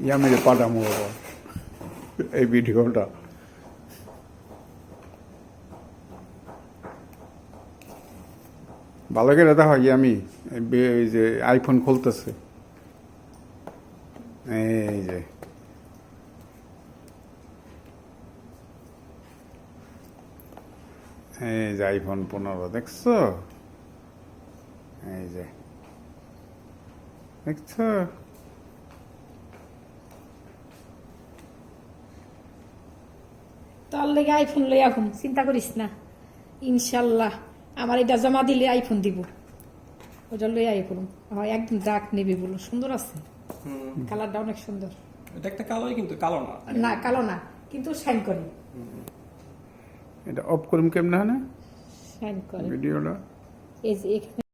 ইয়ামিরে পাঠামো বাবা এই ভিডিওটা। ভালো করে দেখা হয় আমি এই যে আইফোন খুলতেছে, এই যে আইফোন 15 দেখছো, এই যে দেখছো। তোর লেগে আইফোন লই এখন চিন্তা করিস না, ইনশাল্লাহ আমার এটা জমা দিলে আইফোন দিব, ওটা লই আইফোন। হয় একদম ডাক নেবি বলো, সুন্দর আছে কালারটা, অনেক সুন্দর। এটা একটা কালোই, কিন্তু কালো না। না কালো না, কিন্তু শাইন করে। এটা অফ করুম কেমনে, হ্যাঁ শাইন করে ভিডিওটা। এই যে এখানে